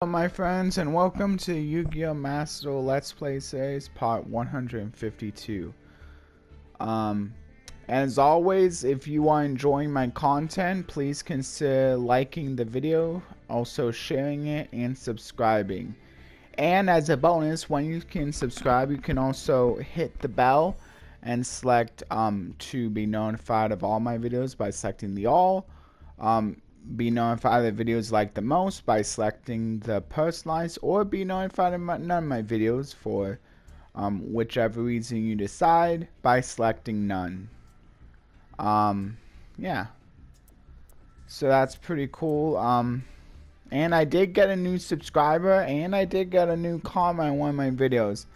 My friends, and welcome to Yu-Gi-Oh! Master Duel Let's Play Series Part 152. As always, if you are enjoying my content, please consider liking the video, also sharing it, and subscribing. And as a bonus, when you can subscribe, you can also hit the bell and select to be notified of all my videos by selecting the all. Be notified of the videos like the most by selecting the personalized, or be notified of none of my videos for whichever reason you decide by selecting none. Yeah, so that's pretty cool. And I did get a new subscriber, and I did get a new comment on one of my videos.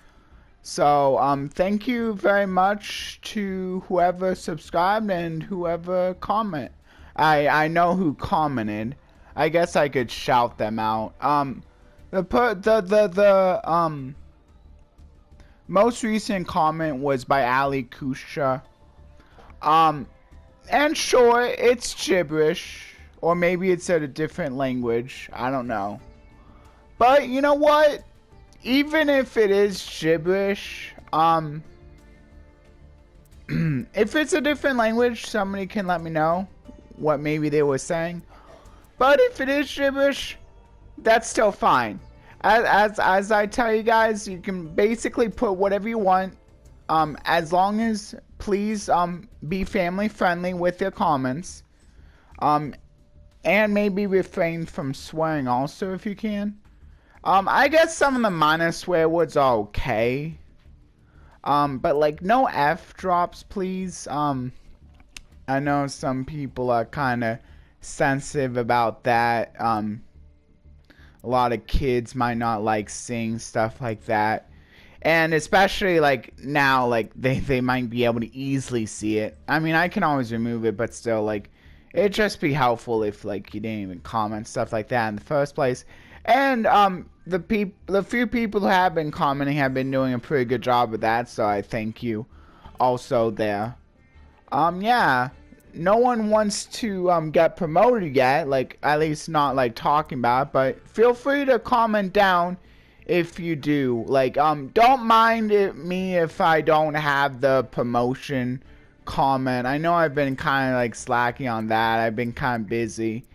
So thank you very much to whoever subscribed and whoever commented. I know who commented. I guess I could shout them out. The most recent comment was by Ali Kusha. And sure, it's gibberish, or maybe it's at a different language. I don't know. But you know what? Even if it is gibberish, if it's a different language, somebody can let me know what maybe they were saying. But if it is gibberish, that's still fine. As I tell you guys, you can basically put whatever you want, as long as please be family friendly with your comments, and maybe refrain from swearing also if you can. I guess some of the minor swear words are okay, but like no F drops, please. I know some people are kind of sensitive about that. A lot of kids might not like seeing stuff like that. And especially like now, like they might be able to easily see it. I mean, I can always remove it, but still, like, it'd just be helpful if like you didn't even comment stuff like that in the first place. And the few people who have been commenting have been doing a pretty good job with that, so I thank you also there. Yeah. No one wants to get promoted yet, like at least not like talking about it, but feel free to comment down if you do. Like don't mind me if I don't have the promotion comment. I know I've been kind of like slacking on that. I've been kind of busy.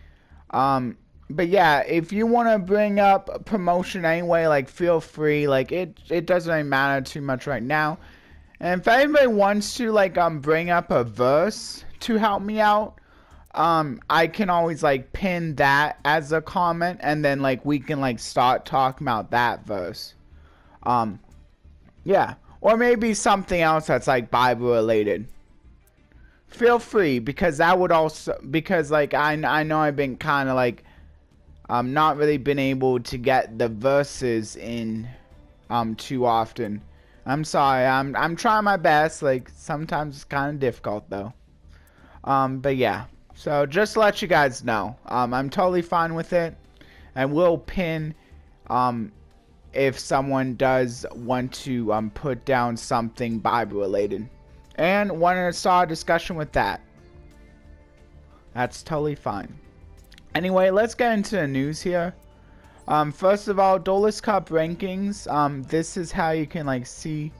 But yeah, if you want to bring up promotion anyway, like feel free. Like it doesn't really matter too much right now. And if anybody wants to like bring up a verse to help me out, I can always like pin that as a comment, and then like we can like start talking about that verse. Yeah, or maybe something else that's like Bible related. Feel free, because that would also, because like I know I've been kind of like not really been able to get the verses in too often. I'm sorry. I'm trying my best. Like sometimes it's kind of difficult though. But yeah. So just to let you guys know, I'm totally fine with it. I will pin if someone does want to put down something Bible related, and want to start a discussion with that. That's totally fine. Anyway, let's get into the news here. First of all, Duelist Cup rankings. This is how you can like see.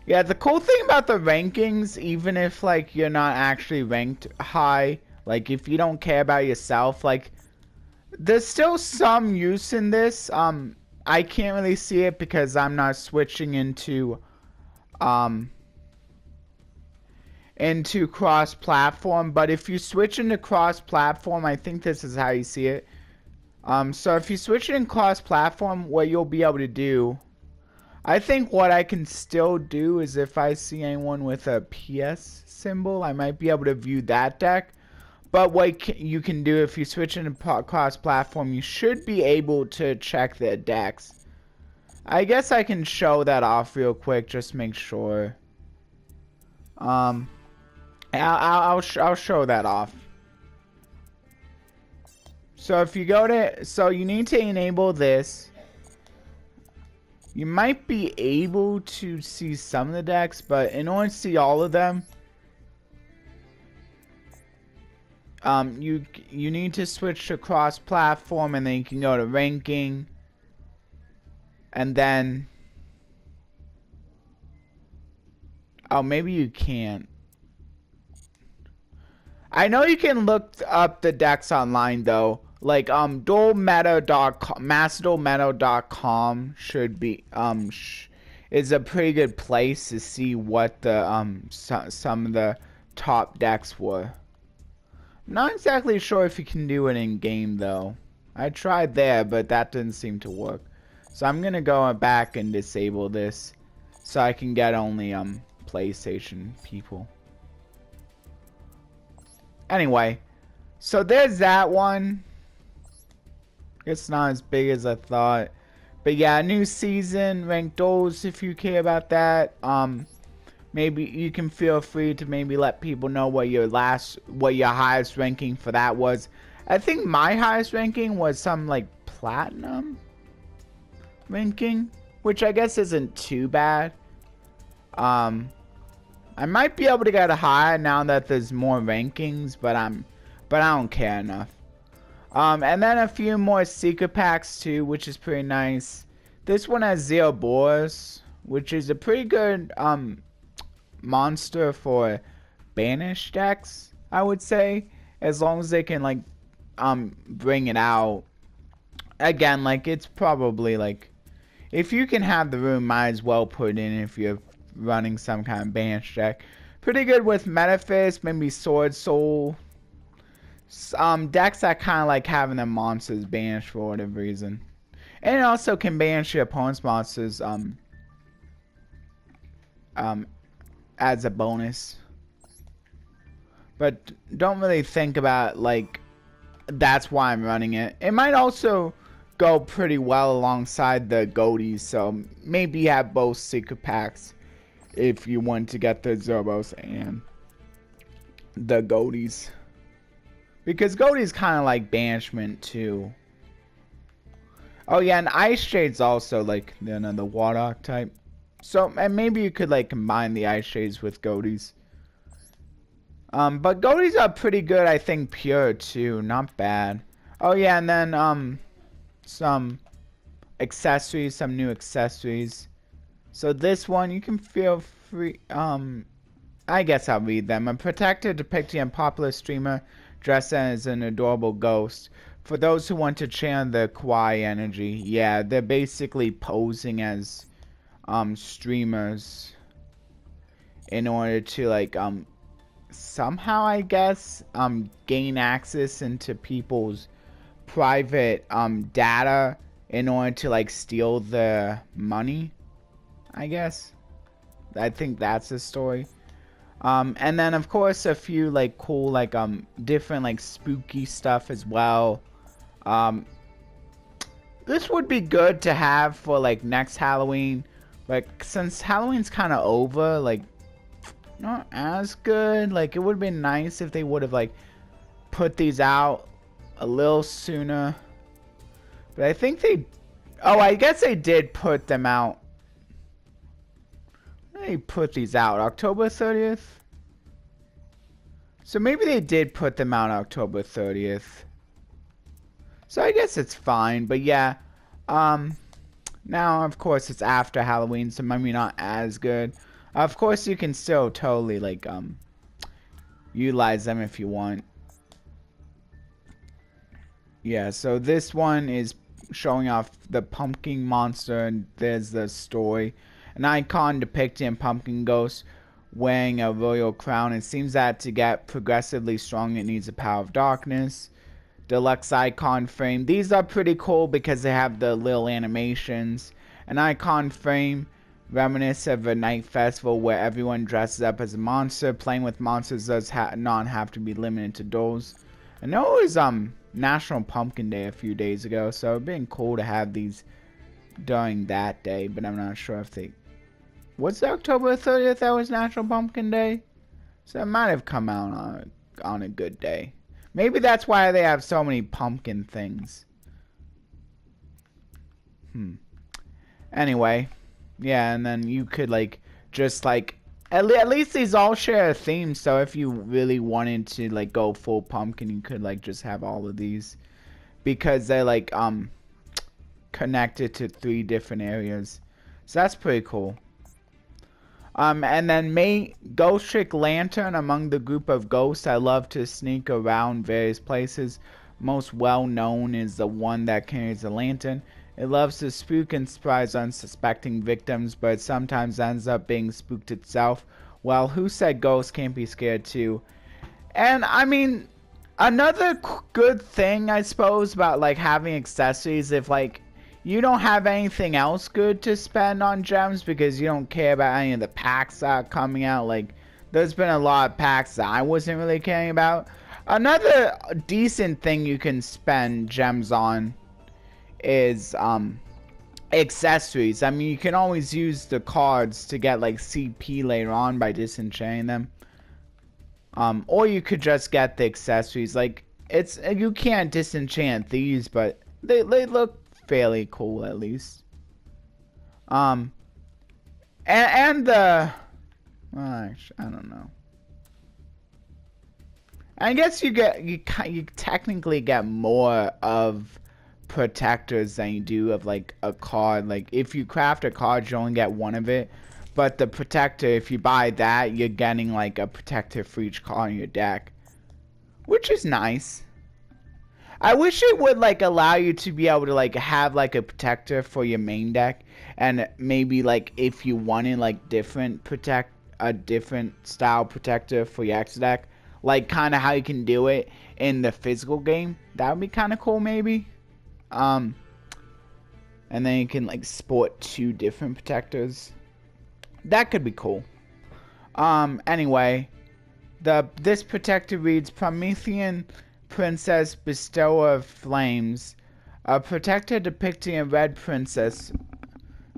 Yeah, the cool thing about the rankings, even if like you're not actually ranked high, like if you don't care about yourself, like there's still some use in this. I can't really see it because I'm not switching into cross-platform, but if you switch into cross-platform, I think this is how you see it. So if you switch it in cross-platform, what you'll be able to do, I think what I can still do is if I see anyone with a PS symbol, I might be able to view that deck. But what you can do if you switch into cross-platform, you should be able to check their decks. I guess I can show that off real quick, just make sure. I'll show that off. So if you go to, so you need to enable this. You might be able to see some of the decks, but in order to see all of them, you need to switch to cross-platform, and then you can go to ranking, And then, oh, maybe you can't. I know you can look up the decks online though. Like duelmeta.com, masterduelmeta.com should be is a pretty good place to see what the some of the top decks were. Not exactly sure if you can do it in game though. I tried there, but that didn't seem to work. So I'm gonna go back and disable this so I can get only PlayStation people. Anyway, so there's that one. It's not as big as I thought. But yeah, new season, ranked duels if you care about that. Maybe you can feel free to maybe let people know what your highest ranking for that was. I think my highest ranking was some like platinum ranking, which I guess isn't too bad. I might be able to get a high now that there's more rankings, but I don't care enough. And then a few more secret packs too, which is pretty nice. This one has Zero Boars, which is a pretty good monster for banish decks, I would say, as long as they can like bring it out. Again, like it's probably like if you can have the room, might as well put it in if you're running some kind of banish deck. Pretty good with Metaphys, maybe Sword Soul. Decks that kind of like having their monsters banished for whatever reason. And it also can banish your opponent's monsters as a bonus. But don't really think about like that's why I'm running it. It might also go pretty well alongside the Goaties, so maybe have both secret packs if you want to get the Zobos and the Goaties. Because Goaties kind of like banishment too. Oh yeah, and Ice Shade's also like another Warlock type. So, and maybe you could like combine the Ice Shades with Goaties. But Goaties are pretty good, I think, pure too. Not bad. Oh yeah, and then some accessories, some new accessories. So this one, you can feel free, I guess I'll read them. A protector depicting a popular streamer dressed as an adorable ghost. For those who want to channel the kawaii energy, yeah, they're basically posing as streamers in order to like somehow, I guess, gain access into people's private data in order to like steal the money, I guess. I think that's the story. And then of course a few like cool like different like spooky stuff as well. This would be good to have for like next Halloween, like since Halloween's kind of over, like not as good. Like it would have been nice if they would have like put these out a little sooner. But I think they, oh, I guess they did put them out. They put these out October 30th. So maybe they did put them out October 30th. So I guess it's fine, but yeah. Now of course it's after Halloween, so maybe not as good. Of course you can still totally like utilize them if you want. Yeah, so this one is showing off the pumpkin monster, and there's the story. An icon depicting a pumpkin ghost wearing a royal crown. It seems that to get progressively strong it needs the power of darkness. Deluxe icon frame. These are pretty cool because they have the little animations. An icon frame reminiscent of a night festival where everyone dresses up as a monster. Playing with monsters does not have to be limited to dolls. I know it was National Pumpkin Day a few days ago, so it'd been cool to have these during that day, but I'm not sure if they... What's October 30th? That was National Pumpkin Day? So it might have come out on a good day. Maybe that's why they have so many pumpkin things. Anyway, yeah, and then you could like just like at least these all share a theme. So if you really wanted to like go full pumpkin, you could like just have all of these because they're like connected to 3 different areas. So that's pretty cool. And then Ghost Trick Lantern. Among the group of ghosts I love to sneak around various places. Most well known is the one that carries a lantern. It loves to spook and surprise unsuspecting victims, but sometimes ends up being spooked itself. Well, who said ghosts can't be scared too? And I mean, another good thing I suppose about like having accessories, if like you don't have anything else good to spend on gems because you don't care about any of the packs that are coming out, like there's been a lot of packs that I wasn't really caring about. Another decent thing you can spend gems on is accessories. I mean, you can always use the cards to get like CP later on by disenchanting them. Or you could just get the accessories. Like you can't disenchant these, but they look fairly cool at least. And the actually, I don't know. I guess you technically get more of protectors than you do of like a card. Like if you craft a card, you only get one of it. But the protector, if you buy that, you're getting like a protector for each card in your deck, which is nice. I wish it would like allow you to be able to like have like a protector for your main deck, and maybe like if you wanted like a different style protector for your extra deck, like kind of how you can do it in the physical game. That would be kind of cool, maybe. And then you can like sport 2 different protectors. That could be cool. Anyway, this protector reads Promethean Princess Bestower of Flames. A protector depicting a red princess.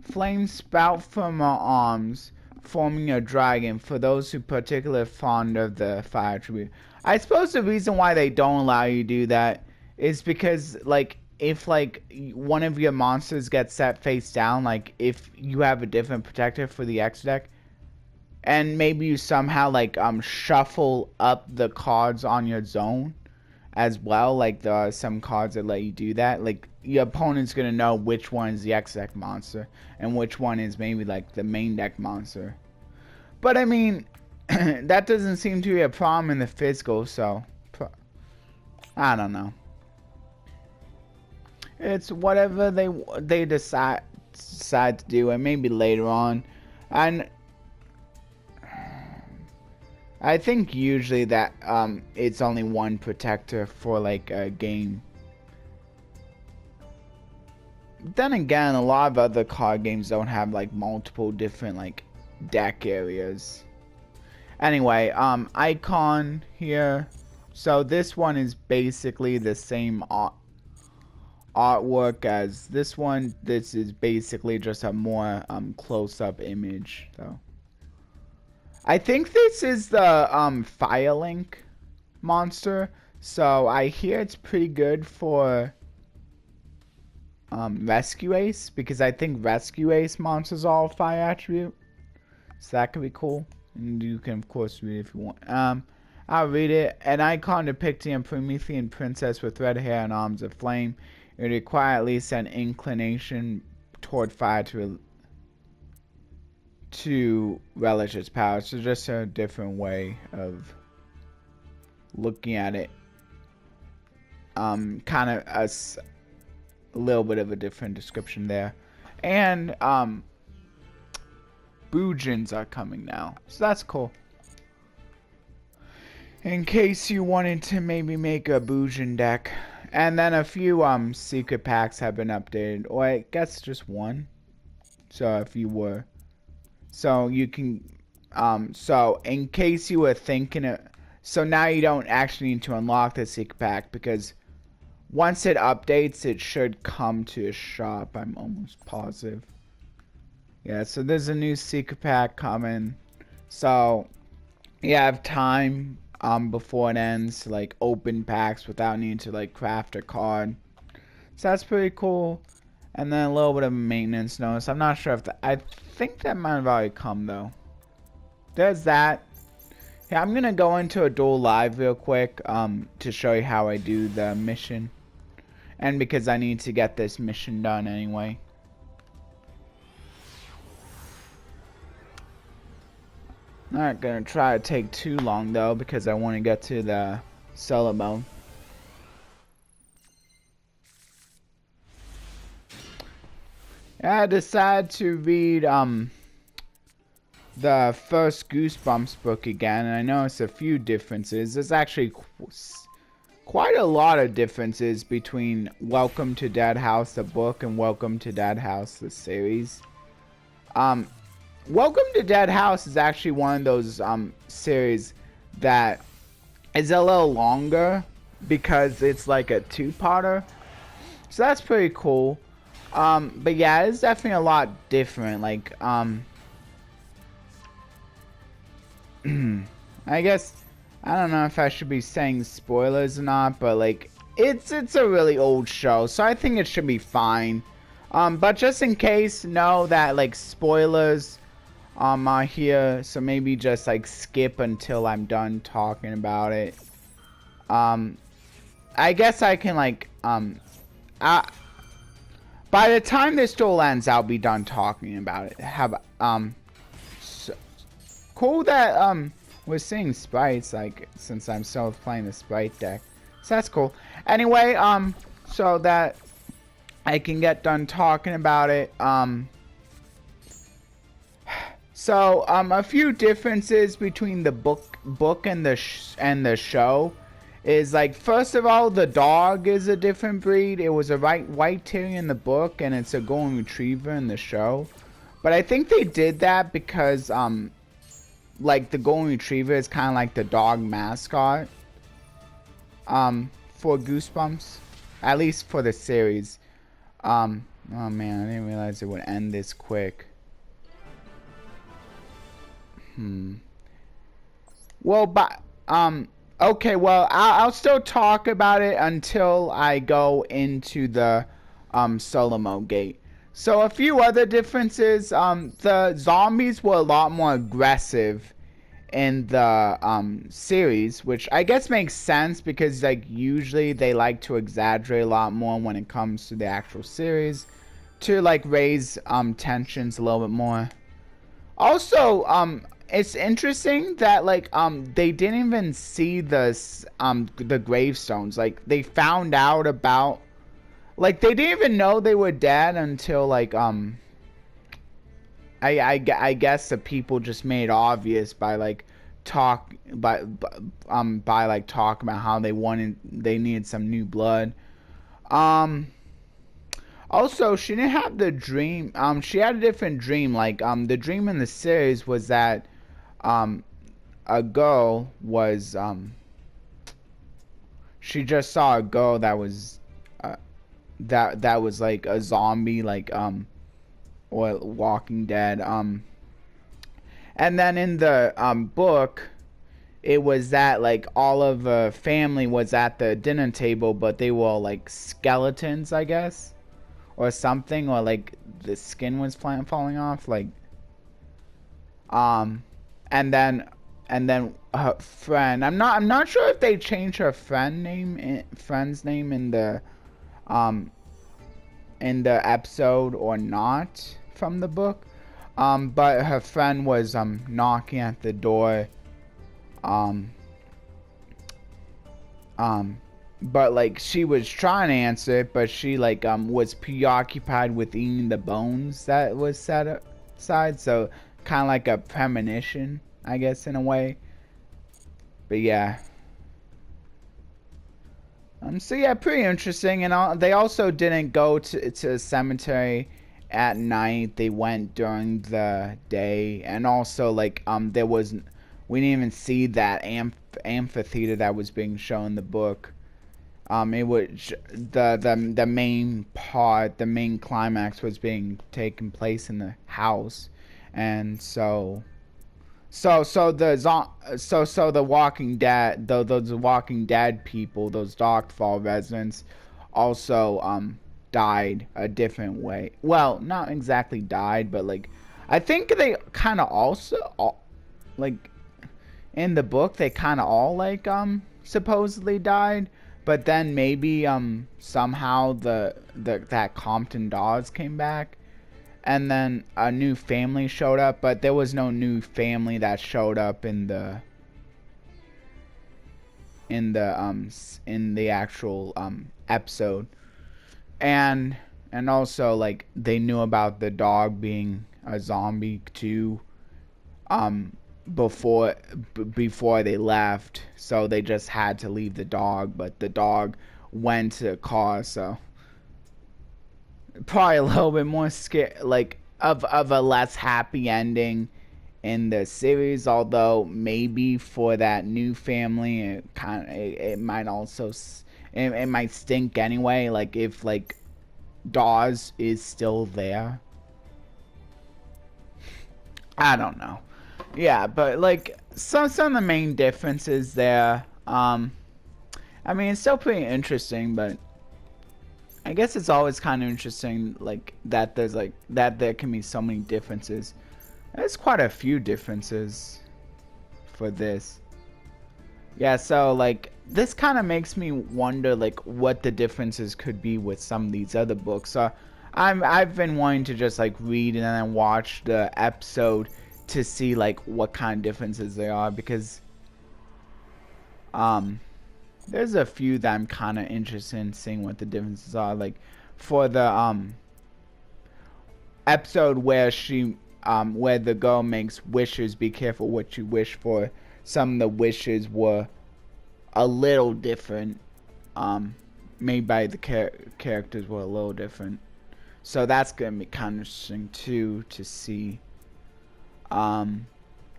Flames spout from her arms, forming a dragon for those who particularly fond of the fire attribute. I suppose the reason why they don't allow you to do that is because like if like one of your monsters gets set face down, like if you have a different protector for the X deck, and maybe you somehow like shuffle up the cards on your zone as well, like there are some cards that let you do that, like your opponent's gonna know which one is the X deck monster and which one is maybe like the main deck monster. But I mean that doesn't seem to be a problem in the physical, so I don't know. It's whatever they decide to do, and maybe later on. And I think usually that it's only one protector for like a game. Then again, a lot of other card games don't have like multiple different like deck areas. Anyway, icon here. So this one is basically the same artwork as this one. This is basically just a more close-up image, though. I think this is the Firelink monster, so I hear it's pretty good for Rescue Ace, because I think Rescue Ace monsters are all fire attribute, so that could be cool. And you can of course read it if you want. I'll read it. An icon depicting a Promethean princess with red hair and arms of flame. It requires at least an inclination toward fire to relish its power. So just a different way of looking at it. Kind of a little bit of a different description there. And Boojins are coming now, so that's cool. In case you wanted to maybe make a Boojin deck. And then a few secret packs have been updated, or I guess just one. So if you were, so you can, so in case you were thinking of, so now you don't actually need to unlock the secret pack, because once it updates, it should come to a shop. I'm almost positive. Yeah, so there's a new secret pack coming. So you have time before it ends to like open packs without needing to like craft a card. So that's pretty cool. And then a little bit of maintenance notice. I'm not sure if I think that might have already come though. There's that. Yeah, I'm gonna go into a Duel Live real quick to show you how I do the mission. and because I need to get this mission done anyway. Not gonna try to take too long though, because I want to get to the solo mode. I decided to read the first Goosebumps book again, and I noticed a few differences. There's actually quite a lot of differences between Welcome to Dead House the book and Welcome to Dead House the series. Welcome to Dead House is actually one of those series that is a little longer because it's like a two-parter. So that's pretty cool. But yeah, it's definitely a lot different. Like, I guess, I don't know if I should be saying spoilers or not, but like, it's a really old show, so I think it should be fine. But just in case, know that like spoilers are here, so maybe just like skip until I'm done talking about it. I guess I can like, by the time this duel ends, I'll be done talking about it. Have so cool that we're seeing sprites, like, since I'm still playing the sprite deck. So that's cool. Anyway, so that I can get done talking about it. So a few differences between the book and the show is, like, first of all, the dog is a different breed. It was a white terrier in the book, and it's a golden retriever in the show. But I think they did that because like, the golden retriever is kind of like the dog mascot for Goosebumps, at least for the series. Oh man, I didn't realize it would end this quick. Well, but okay, well, I'll still talk about it until I go into the solo mode gate. So a few other differences. The zombies were a lot more aggressive in the series, which I guess makes sense because, like, usually they like to exaggerate a lot more when it comes to the actual series to, like, raise tensions a little bit more. Also, it's interesting that, like, they didn't even see the gravestones. Like, they found out about, like, they didn't even know they were dead until, like, I guess the people just made it obvious by, like, talking about how they needed some new blood. Also, she didn't have the dream. She had a different dream. Like, the dream in the series was that a girl was she just saw a girl that was that was like a zombie, like or Walking Dead. And then in the book, it was that, like, all of the family was at the dinner table, but they were all, like, skeletons, I guess, or something, or like the skin was falling off, like, and then her friend. I'm not sure if they changed her friend's name in the episode or not from the book. But her friend was knocking at the door. But, like, she was trying to answer it, but she, like, was preoccupied with eating the bones that was set aside, so kind of like a premonition, I guess, in a way. But yeah. So yeah, pretty interesting. And they also didn't go to a cemetery at night. They went during the day. And also, like, we didn't even see that amphitheater that was being shown in the book. It was the main part, the main climax was being taken place in the house. And so the Walking Dead, those Walking Dead people, those Darkfall residents, also died a different way. Well, not exactly died, but, like, I think they kind of also, like, in the book they kind of all, like, supposedly died, but then maybe somehow that Compton Dawes came back, and then a new family showed up, but there was no new family that showed up in the actual episode. And also, like, they knew about the dog being a zombie too before they left, so they just had to leave the dog, but the dog went to the car, so probably a little bit more scary, like of a less happy ending in the series. Although maybe for that new family, it might also it might stink anyway. Like if like Dawes is still there, I don't know. Yeah, but like some of the main differences there. I mean, it's still pretty interesting, but I guess it's always kind of interesting, like that there can be so many differences. There's quite a few differences for this. Yeah, so like this kind of makes me wonder like what the differences could be with some of these other books. So I've been wanting to just like read and then watch the episode to see like what kind of differences there are, because there's a few that I'm kind of interested in seeing what the differences are. Like for the episode where where the girl makes wishes, be careful what you wish for, some of the wishes were a little different. Made by the characters were a little different, so that's gonna be kind of interesting too to see.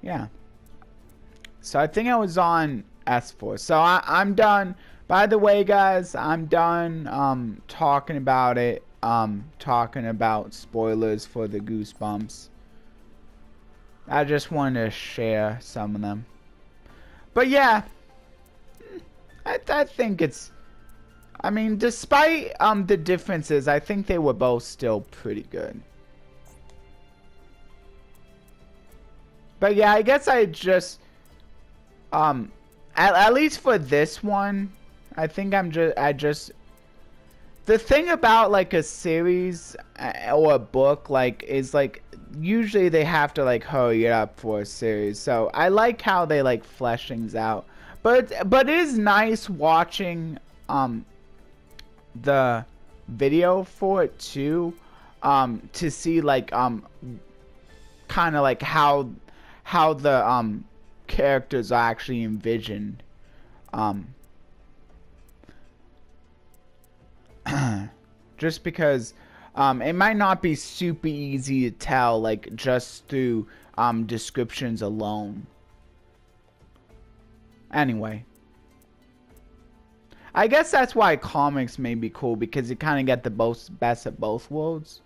Yeah, so I think I was on S4, so I'm done. By the way, guys, I'm done talking about it, talking about spoilers for the Goosebumps. I just wanted to share some of them. But yeah, I think it's, I mean, despite the differences, I think they were both still pretty good. But yeah, I guess I just at least for this one, I think I just the thing about like a series or a book like is like usually they have to like hurry it up for a series. So I like how they like flesh things out. But it is nice watching the video for it too, to see like kind of like how the characters are actually envisioned. Just because it might not be super easy to tell like just through descriptions alone. Anyway, I guess that's why comics may be cool, because you kind of get the best of both worlds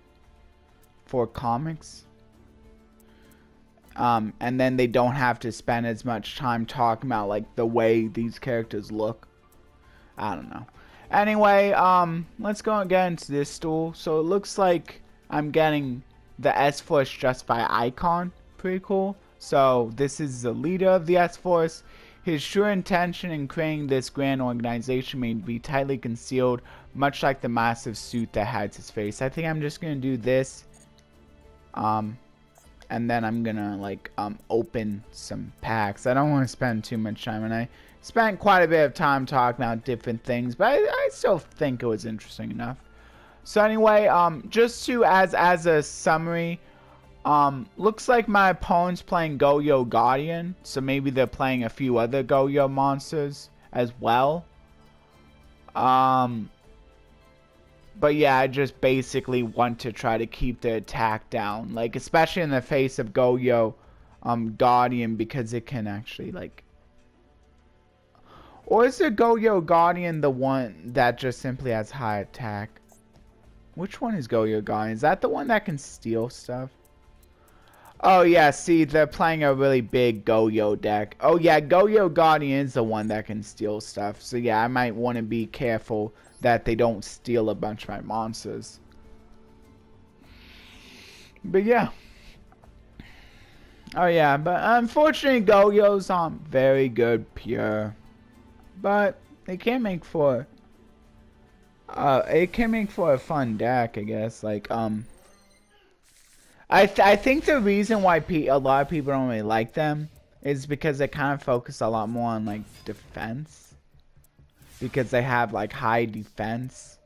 for comics. And then they don't have to spend as much time talking about like the way these characters look. I don't know. Anyway, let's go and get into this duel. So it looks like I'm getting the S-Force just by icon. Pretty cool. So this is the leader of the S-Force. His true intention in creating this grand organization may be tightly concealed, much like the massive suit that hides his face. I think I'm just gonna do this. And then I'm gonna like open some packs. I don't want to spend too much time, and I spent quite a bit of time talking about different things, but I still think it was interesting enough. So anyway, just to as a summary, looks like my opponent's playing Go-Yo Guardian, so maybe they're playing a few other Go-Yo monsters as well. But yeah, I just basically want to try to keep the attack down, like especially in the face of Go-Yo Guardian, because it can actually like, or is the Go-Yo Guardian the one that just simply has high attack? Which one is Go-Yo Guardian? Is that the one that can steal stuff? Oh yeah, see, they're playing a really big Go-Yo deck. Oh yeah, Go-Yo Guardian is the one that can steal stuff. So yeah, I might want to be careful that they don't steal a bunch of my monsters. But yeah. Oh yeah, but unfortunately Go-Yo's very good pure. But It can make for a fun deck, I guess. Like I think the reason why a lot of people don't really like them is because they kind of focus a lot more on like defense, because they have like high defense.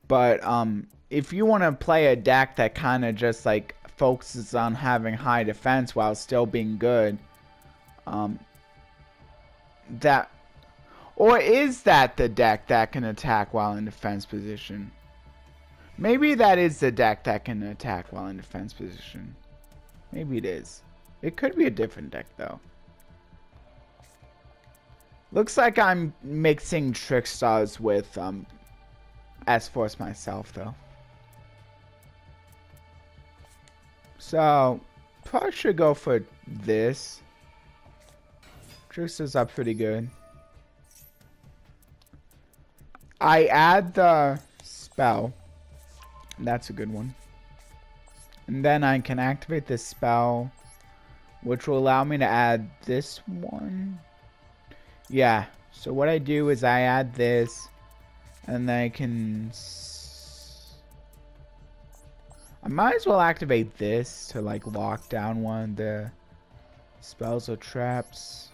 But if you want to play a deck that kind of just like focuses on having high defense while still being good, that, or is that the deck that can attack while in defense position? Maybe that is the deck that can attack while in defense position. Maybe it is. It could be a different deck though. Looks like I'm mixing Trick Stars with S-Force myself though. So probably should go for this. Trick Stars are pretty good. I add the spell. That's a good one. And then I can activate this spell, which will allow me to add this one. Yeah, so what I do is I add this, and then I can... I might as well activate this to like lock down one of the spells or traps.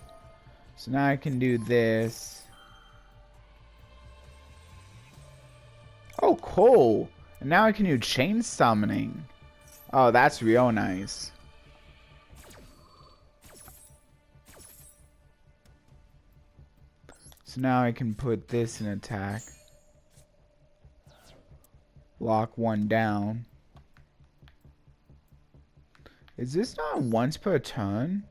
So now I can do this. Oh, cool. And now I can do chain summoning. Oh, that's real nice. So now I can put this in attack. Lock one down. Is this not once per turn?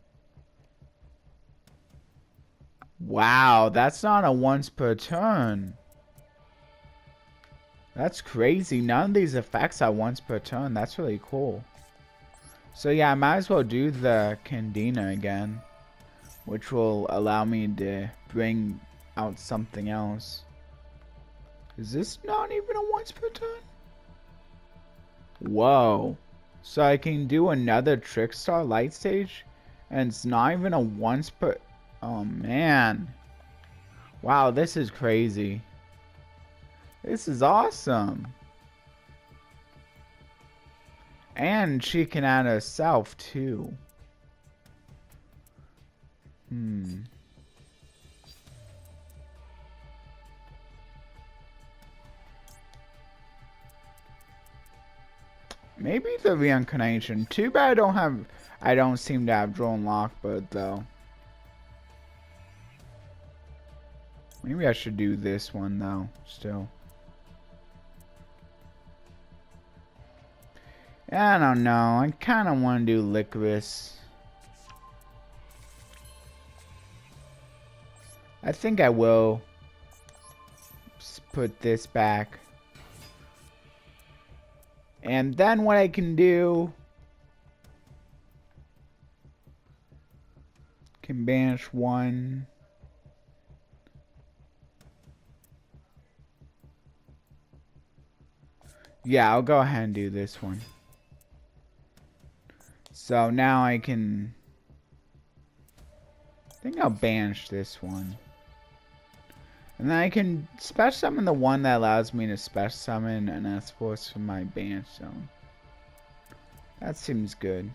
Wow, that's not a once per turn. That's crazy. None of these effects are once per turn. That's really cool. So yeah, I might as well do the Candina again, which will allow me to bring out something else. Is this not even a once per turn? Whoa. So I can do another Trickstar Light Stage, and it's not even a once per... Oh man. Wow, this is crazy. This is awesome. And she can add herself too. Maybe the reincarnation. Too bad I don't seem to have Drone Lockbird though. Maybe I should do this one though, still. I don't know. I kind of want to do Licorice. I think I will just put this back. And then what I can do... Can banish one. Yeah, I'll go ahead and do this one. So now I can... I think I'll banish this one. And then I can special summon the one that allows me to special summon an S-Force from my banish zone. That seems good.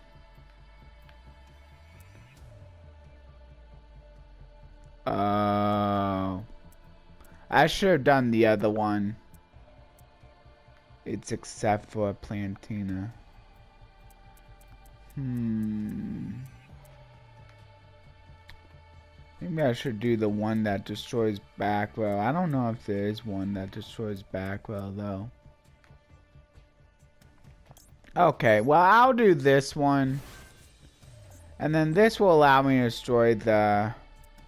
Oh. I should have done the other one. It's except for Plantina. Maybe I should do the one that destroys back row. I don't know if there is one that destroys back row though. Okay, well I'll do this one. And then this will allow me to destroy the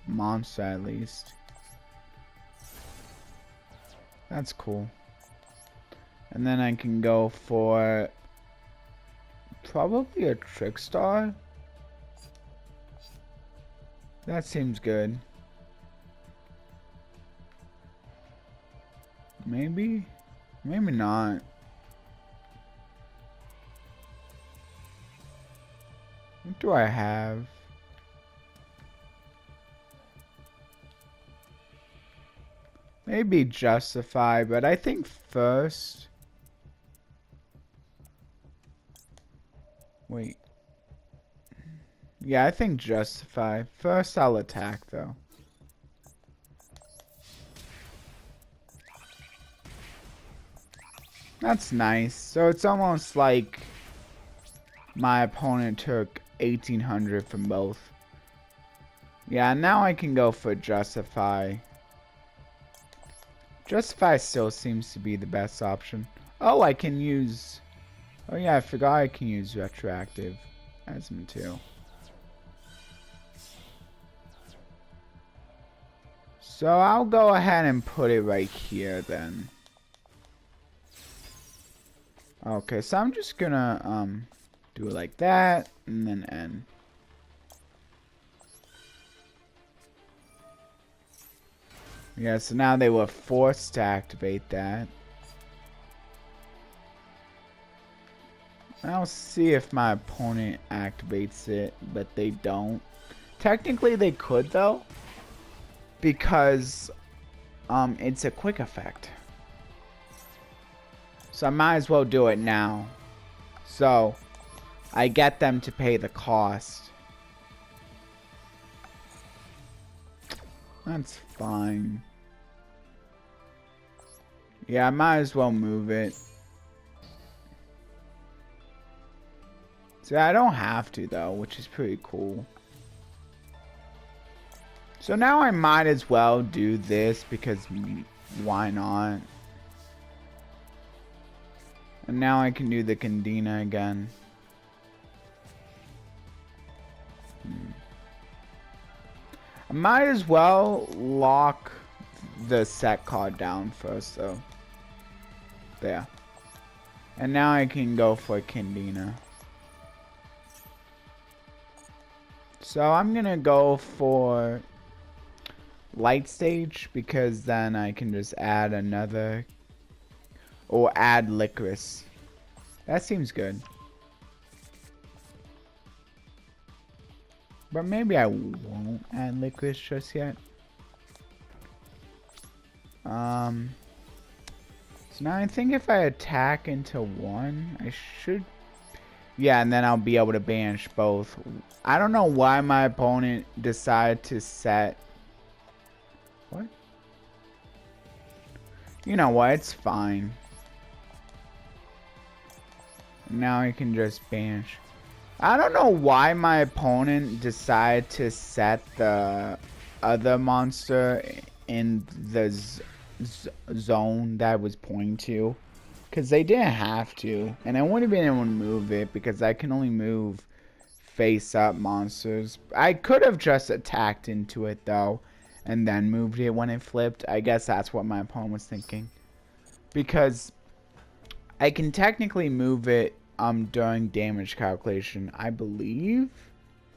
monster at least. That's cool. And then I can go for probably a Trickstar. That seems good. Maybe? Maybe not. What do I have? Maybe Justify, but I think first... Wait. Yeah, I think Justify. First I'll attack, though. That's nice. So it's almost like my opponent took 1800 from both. Yeah, now I can go for Justify. Justify still seems to be the best option. Oh, I can use... Oh yeah, I forgot I can use Retroactive as them too. So I'll go ahead and put it right here then. Okay, so I'm just gonna do it like that and then end. Yeah, so now they were forced to activate that. I'll see if my opponent activates it, but they don't. Technically they could though, because it's a quick effect. So I might as well do it now. So I get them to pay the cost. That's fine. Yeah, I might as well move it. So I don't have to though, which is pretty cool. So now I might as well do this because why not? And now I can do the Candina again. I might as well lock the set card down first though. There. And now I can go for Candina. So I'm gonna go for Light Stage because then I can just add another, or add Licorice. That seems good. But maybe I won't add Licorice just yet. So now I think if I attack into one, I should... Yeah, and then I'll be able to banish both. I don't know why my opponent decided to set... What? You know what? It's fine. Now I can just banish. I don't know why my opponent decided to set the other monster in the zone that I was pointing to. Because they didn't have to. And I wouldn't have been able to move it because I can only move face up monsters. I could have just attacked into it though. And then moved it when it flipped. I guess that's what my opponent was thinking. Because I can technically move it during damage calculation, I believe.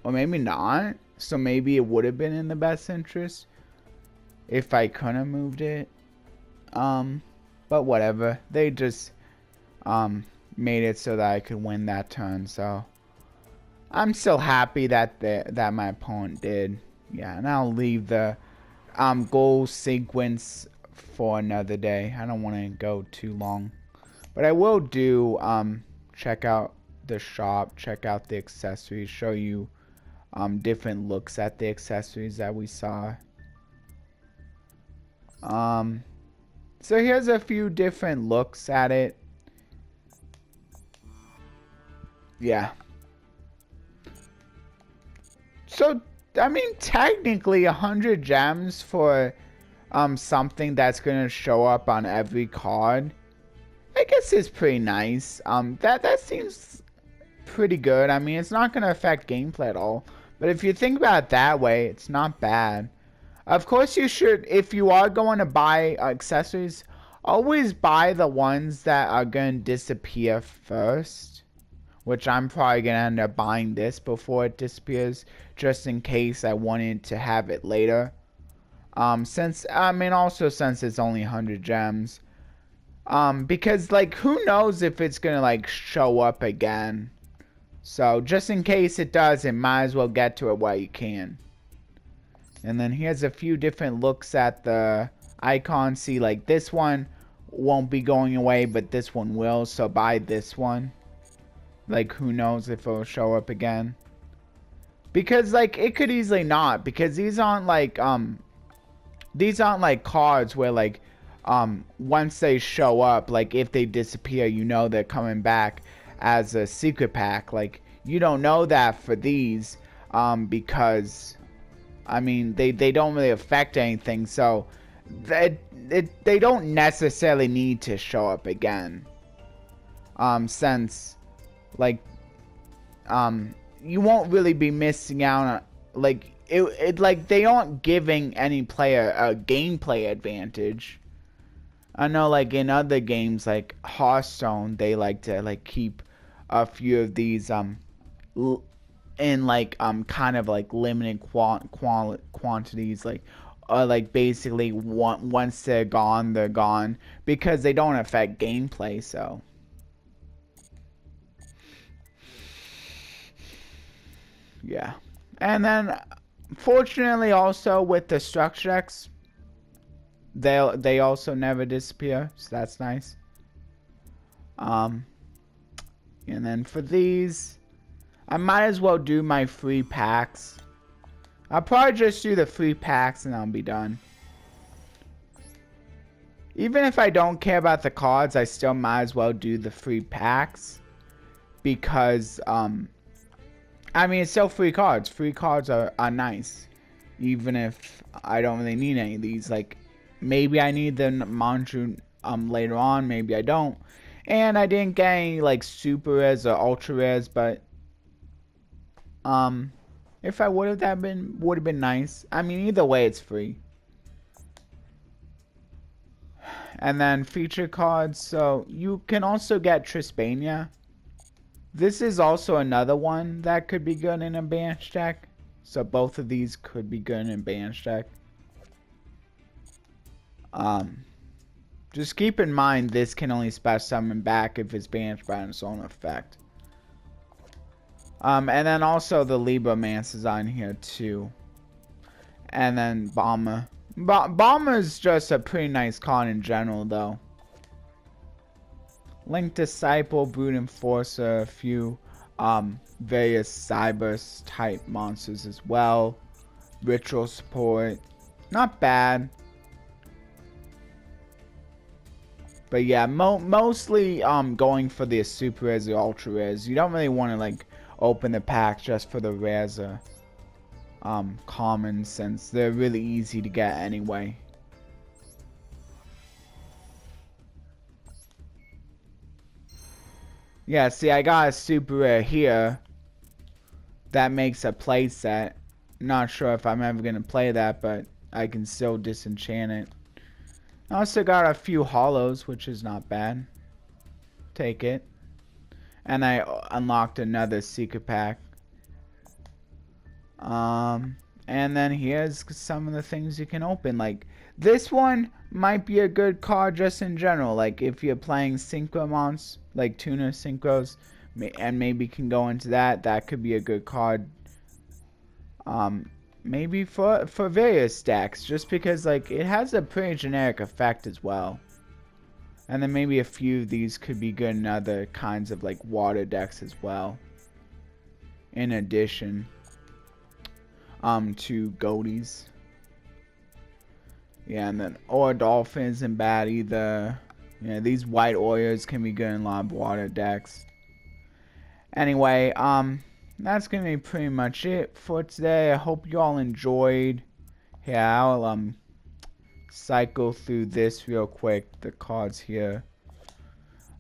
Or maybe not. So maybe it would have been in the best interest if I couldn't have moved it. But whatever. They just made it so that I could win that turn. So I'm still happy that that my opponent did. Yeah, and I'll leave the goal sequence for another day. I don't want to go too long. But I will do check out the shop, check out the accessories, show you different looks at the accessories that we saw. So here's a few different looks at it. Yeah. So I mean, technically 100 gems for something that's gonna show up on every card, I guess is pretty nice. That seems pretty good. I mean, it's not gonna affect gameplay at all, but if you think about it that way, it's not bad. Of course, you should, if you are going to buy accessories, always buy the ones that are gonna disappear first. Which I'm probably going to end up buying this before it disappears. Just in case I wanted to have it later. Since it's only 100 gems. Because, like, who knows if it's going to, like, show up again. So, just in case it does, it might as well get to it while you can. And then here's a few different looks at the icon. See, like this one won't be going away, but this one will. So buy this one. Like, who knows if it'll show up again? Because like it could easily not, because these aren't like cards where like once they show up, like if they disappear, you know they're coming back as a secret pack. Like you don't know that for these because I mean they don't really affect anything, so they don't necessarily need to show up again. Since like you won't really be missing out on like it like they aren't giving any player a gameplay advantage. I know like in other games like Hearthstone, they like to like keep a few of these in like kind of like limited quantities, like basically once they're gone because they don't affect gameplay. So yeah. And then fortunately also with the structure decks, they also never disappear, so that's nice. And then for these, I might as well do my free packs. I'll probably just do the free packs and I'll be done. Even if I don't care about the cards, I still might as well do the free packs. Because, I mean, it's still free cards. Free cards are nice. Even if I don't really need any of these. Like, maybe I need the Manju later on, maybe I don't. And I didn't get any like super rares or ultra rares, but if I would have, that would have been nice. I mean, either way, it's free. And then feature cards, so you can also get Trispania. This is also another one that could be good in a bench deck. So both of these could be good in a bench deck. Just keep in mind this can only special summon back if it's banished by its own effect. And then also the Libromancer is on here too. And then Bomber. Bomber is just a pretty nice card in general though. Link Disciple, Brute Enforcer, a few various Cyber type monsters as well. Ritual support. Not bad. But yeah, mostly going for the super rares or ultra rares. You don't really want to like open the pack just for the rares or common, since they're really easy to get anyway. Yeah, see, I got a super rare here that makes a play set. Not sure if I'm ever gonna play that, but I can still disenchant it. I also got a few hollows, which is not bad. Take it. And I unlocked another secret pack. And then here's some of the things you can open. Like, this one might be a good card just in general. Like, if you're playing Synchro Mons, like Tuner Synchros, and maybe can go into that. That could be a good card. Maybe for various decks, just because like it has a pretty generic effect as well. And then maybe a few of these could be good in other kinds of like water decks as well, in addition to Goaties. Yeah, and then or Dolphin isn't bad either. Yeah, these white Warriors can be good in a lot of water decks. Anyway, that's gonna be pretty much it for today. I hope you all enjoyed. Yeah, I'll cycle through this real quick, the cards here.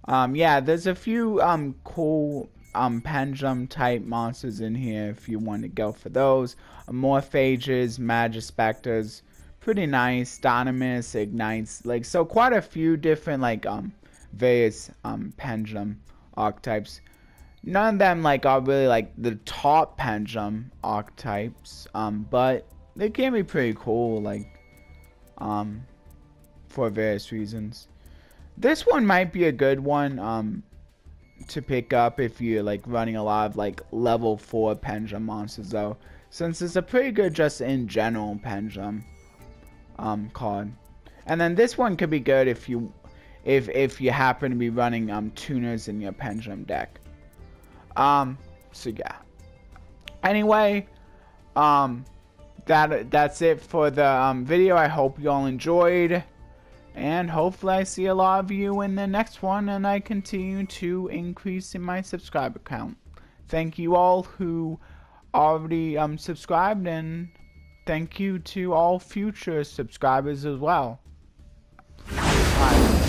Yeah, there's a few cool pendulum type monsters in here if you want to go for those. Morphages, Magispectors, pretty nice. Dynamis, Ignites, like, so quite a few different like various pendulum archetypes. None of them like are really like the top pendulum archetypes, but they can be pretty cool, like for various reasons. This one might be a good one to pick up if you're like running a lot of like level 4 pendulum monsters though, since it's a pretty good just in general pendulum card. And then this one could be good if you happen to be running tuners in your pendulum deck. So yeah. Anyway, that's it for the video. I hope you all enjoyed, and hopefully I see a lot of you in the next one, and I continue to increase in my subscriber count. Thank you all who already subscribed, and thank you to all future subscribers as well. Bye.